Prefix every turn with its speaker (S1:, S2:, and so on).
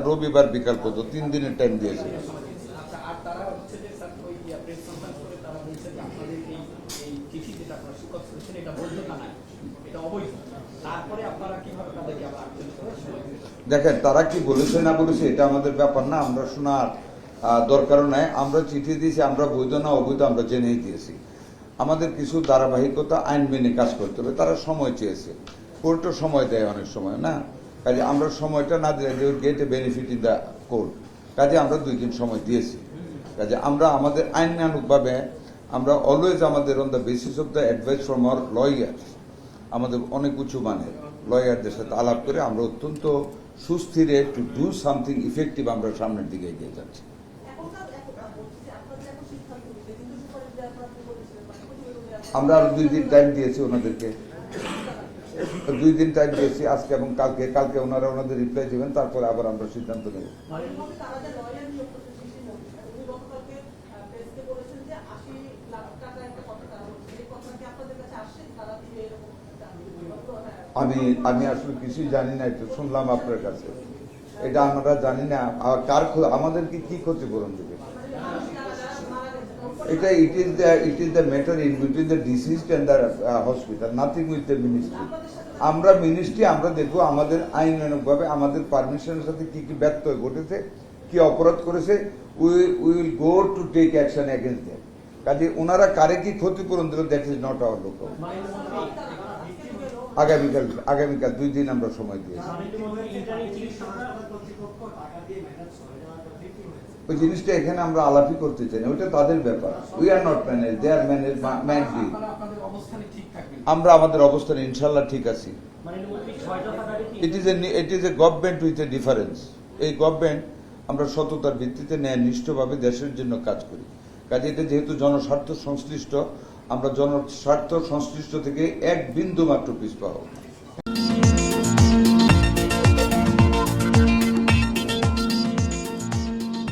S1: রবিবার বিকাল পর্যন্ত 3 দিনের টাইম দিয়েছে।
S2: আর তারা হচ্ছে যে স্যার ওই প্রেস কনফারেন্স করে তারা বলছে যে আপনাদের এই চিঠি যেটা আপনারা স্বীকার করেছেন এটা বৈধতা নাই, এটা অবৈধ। তারপরে আপনারা কিভাবে তাদেরকে আবার আর্জন করেছেন?
S1: দেখেন তারা কি বলেছে না বলেছে এটা আমাদের ব্যাপার না, আমরা শোনার দরকারও নাই। আমরা চিঠি দিয়েছি, আমরা বৈধ না অবৈধ আমরা জেনেই দিয়েছি। আমাদের কিছু ধারাবাহিকতা আইন মেনে কাজ করতে হবে। তারা সময় চেয়েছে, কোর্টও সময় দেয় অনেক সময় না, কাজে আমরা সময়টা না দিলে they get a benefit in the court, কাজে আমরা 2 দিন সময় দিয়েছি। কাজে আমরা আমাদের আইনানুগভাবে আমরা অলওয়েজ আমাদের on the basis of the advice from our lawyers, আমাদের অনেক উঁচু মানের লয়ারদের সাথে আলাপ করে আমরা অত্যন্ত সুস্থিরে টু ডু সামথিং ইফেক্টিভ আমরা সামনের দিকে এগিয়ে যাচ্ছি। আমরা আরো 2 দিন টাইম দিয়েছি ওনাদেরকে, 2 দিন টাইম দিয়েছি, আজকে এবং কালকে ওনারা ওনাদের রিপ্লাই দেবেন, তারপরে আবার আমরা সিদ্ধান্ত নেব। আমি আসলে কিছুই জানি না, একটু শুনলাম আপনার কাছে, এটা আমরা জানি না কার আমাদেরকে কি ক্ষতিপূরণ দেবে এটা। It is the matter in between the deceased and the hospital, nothing with the ministry. আমরা মিনিস্ট্রি আমরা দেখবো আমাদের আইনানুগভাবে আমাদের পারমিশনের সাথে কি কি ব্যত্যয় ঘটেছে, কি অপরাধ করেছে, we will go to take action against them. কাজে ওনারা কারে কি ক্ষতিপূরণ দিল দ্যাট ইজ নট আওয়ার লোক। আগামীকাল 2 দিন আমরা সময় দিয়েছি। ওই জিনিসটা এখানে আমরা আলাপই করতে চাই না, ওইটা তাদের ব্যাপার। We are not manage, they are manage manly. আমরা আমাদের অবস্থানে ইনশাল্লাহ ঠিক আছি। It is a government with a difference. এই গভর্নমেন্ট আমরা সততার ভিত্তিতে ন্যায়নিষ্ঠভাবে দেশের জন্য কাজ করি। কাজে এটা যেহেতু জনস্বার্থ সংশ্লিষ্ট, আমরা জনস্বার্থ সংশ্লিষ্ট থেকে 1 বিন্দু মাত্র পিছপা হব।